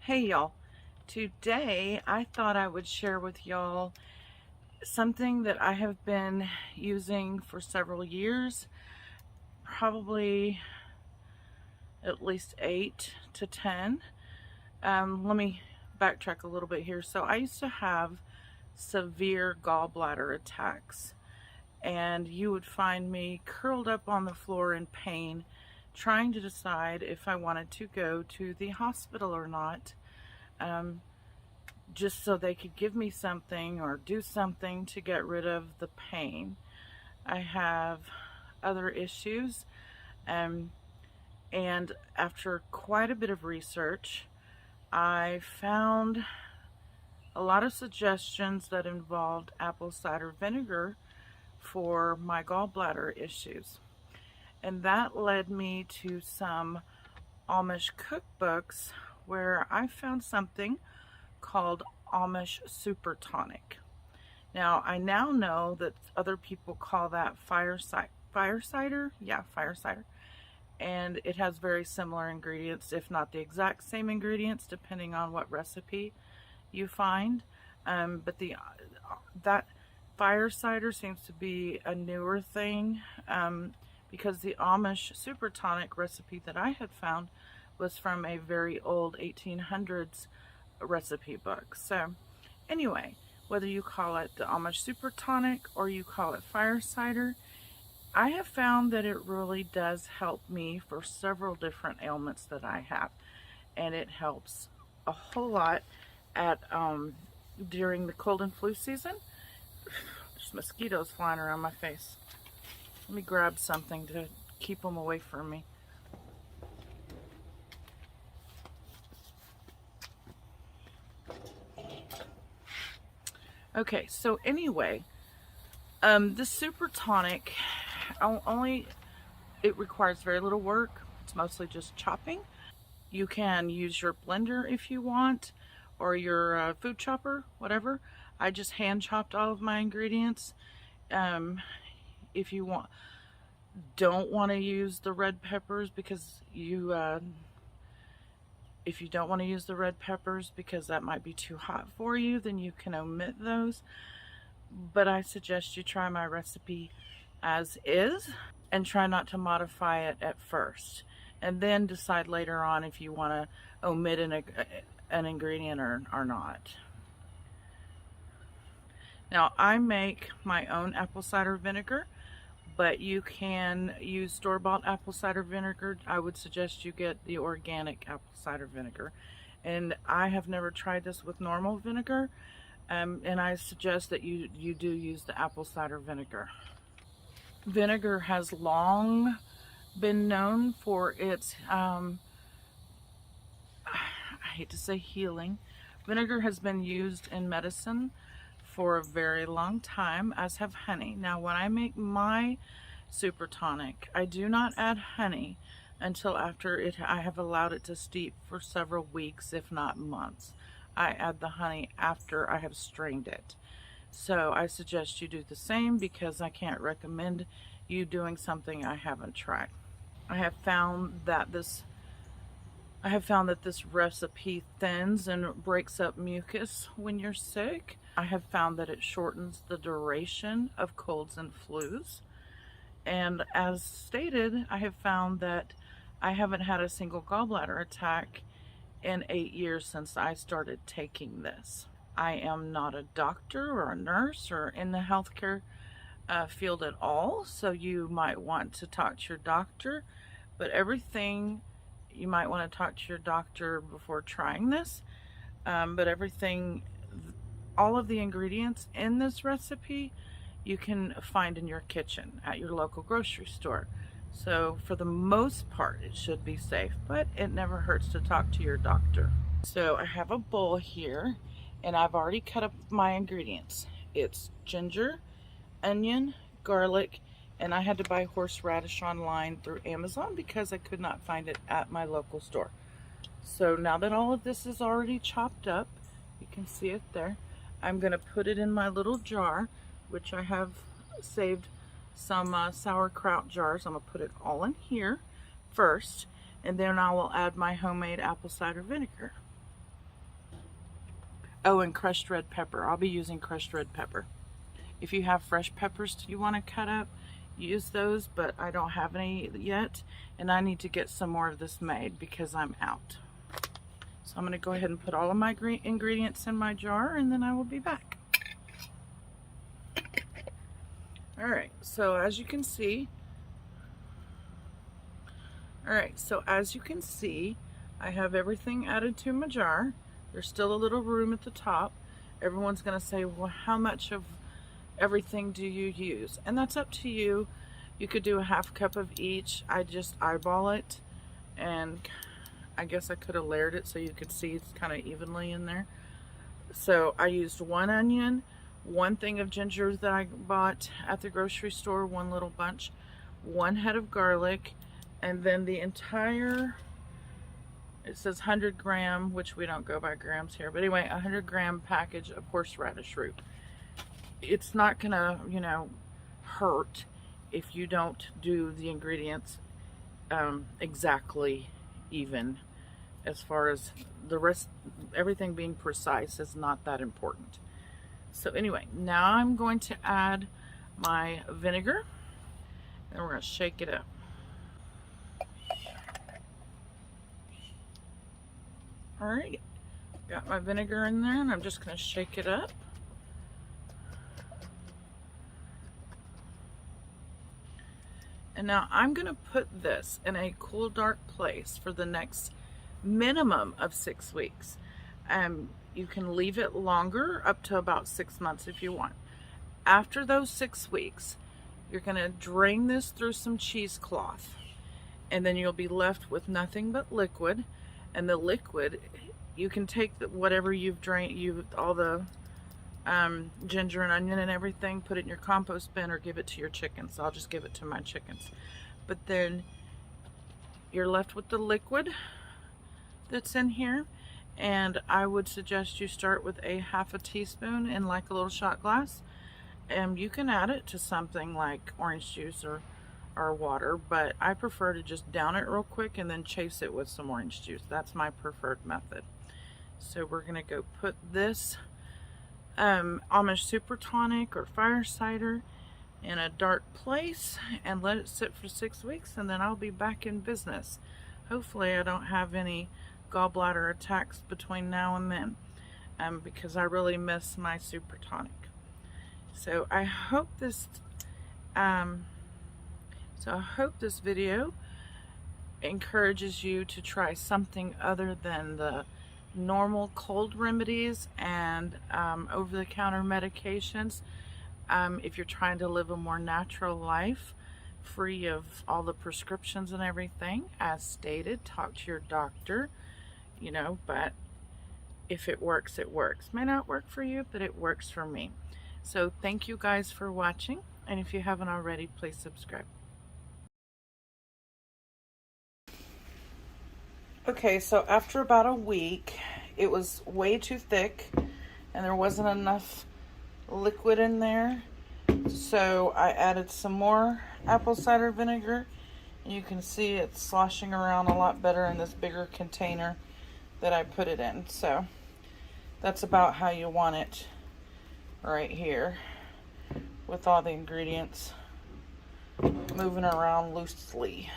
Hey y'all, today I thought I would share with y'all something that I have been using for several years, probably at least 8 to 10. Let me backtrack a little bit here. So I used to have severe gallbladder attacks, and you would find me curled up on the floor in pain, trying to decide if I wanted to go to the hospital or not. Just so they could give me something or do something to get rid of the pain. I have other issues, and after quite a bit of research, I found a lot of suggestions that involved apple cider vinegar for my gallbladder issues. And that led me to some Amish cookbooks where I found something called Amish super tonic. Now I now know that other people call that fire cider, and it has very similar ingredients, if not the exact same ingredients, depending on what recipe you find. But that fire cider seems to be a newer thing, because the Amish super tonic recipe that I had found was from a very old 1800s recipe book. So anyway, whether you call it the Amish super tonic or you call it fire cider, I have found that it really does help me for several different ailments that I have, and it helps a whole lot at during the cold and flu season. There's mosquitoes flying around my face. Let me grab something to keep them away from me. Okay, so anyway, the super tonic, it requires very little work. It's mostly just chopping. You can use your blender if you want, or your food chopper, whatever. I just hand chopped all of my ingredients. If you don't want to use the red peppers because if you don't want to use the red peppers because that might be too hot for you, then you can omit those. But I suggest you try my recipe as is and try not to modify it at first, and then decide later on if you want to omit an ingredient or not. Now I make my own apple cider vinegar, but you can use store-bought apple cider vinegar. I would suggest you get the organic apple cider vinegar. And I have never tried this with normal vinegar, and I suggest that you do use the apple cider vinegar. Vinegar has long been known for its, I hate to say healing. Vinegar has been used in medicine for a very long time, as have honey. Now when I make my super tonic, I do not add honey until after I have allowed it to steep for several weeks, if not months. I add the honey after I have strained it. So I suggest you do the same, because I can't recommend you doing something I haven't tried. I have found that this recipe thins and breaks up mucus when you're sick. I have found that it shortens the duration of colds and flus. And as stated, I have found that I haven't had a single gallbladder attack in 8 years since I started taking this. I am not a doctor or a nurse or in the healthcare field at all, so you might want to talk to your doctor, but you might want to talk to your doctor before trying this. But all of the ingredients in this recipe you can find in your kitchen at your local grocery store. So for the most part, it should be safe, but it never hurts to talk to your doctor. So I have a bowl here, and I've already cut up my ingredients. It's ginger, onion, garlic, and I had to buy horseradish online through Amazon because I could not find it at my local store. So now that all of this is already chopped up, you can see it there, I'm going to put it in my little jar, which I have saved some sauerkraut jars. I'm going to put it all in here first, and then I will add my homemade apple cider vinegar. Oh, and crushed red pepper. I'll be using crushed red pepper. If you have fresh peppers you want to cut up, use those, but I don't have any yet, and I need to get some more of this made because I'm out. So I'm going to go ahead and put all of my ingredients in my jar, and then I will be back. Alright, so as you can see, I have everything added to my jar. There's still a little room at the top. Everyone's going to say, well, how much of everything do you use? And that's up to you. You could do a half cup of each. I just eyeball it, and I guess I could have layered it so you could see it's kind of evenly in there. So I used 1 onion, 1 thing of ginger that I bought at the grocery store, 1 little bunch, 1 head of garlic, and then the entire, it says 100 gram, which we don't go by grams here, but anyway, 100 gram package of horseradish root. It's not gonna, you know, hurt if you don't do the ingredients exactly even. As far as the rest, everything being precise is not that important. So anyway, now I'm going to add my vinegar, and we're going to shake it up. Alright, got my vinegar in there, and I'm just going to shake it up. And now I'm going to put this in a cool, dark place for the next minimum of 6 weeks. You can leave it longer, up to about 6 months if you want. After those 6 weeks, you're going to drain this through some cheesecloth, and then you'll be left with nothing but liquid. And the liquid, you can take whatever you've drained, all the ginger and onion and everything, put it in your compost bin or give it to your chickens. I'll just give it to my chickens. But then you're left with the liquid that's in here, and I would suggest you start with a half a teaspoon in like a little shot glass, and you can add it to something like orange juice or water, but I prefer to just down it real quick and then chase it with some orange juice. That's my preferred method. So we're gonna go put this Amish super tonic or fire cider in a dark place and let it sit for 6 weeks, and then I'll be back in business. Hopefully I don't have any gallbladder attacks between now and then, because I really miss my super tonic. So I hope this video encourages you to try something other than the normal cold remedies and over-the-counter medications. If you're trying to live a more natural life, free of all the prescriptions and everything, as stated, talk to your doctor, you know, but if it works, it works. May not work for you, but it works for me. So thank you guys for watching, and if you haven't already, please subscribe. Okay, so after about a week, it was way too thick and there wasn't enough liquid in there. So I added some more apple cider vinegar, and you can see it's sloshing around a lot better in this bigger container that I put it in. So that's about how you want it right here, with all the ingredients moving around loosely.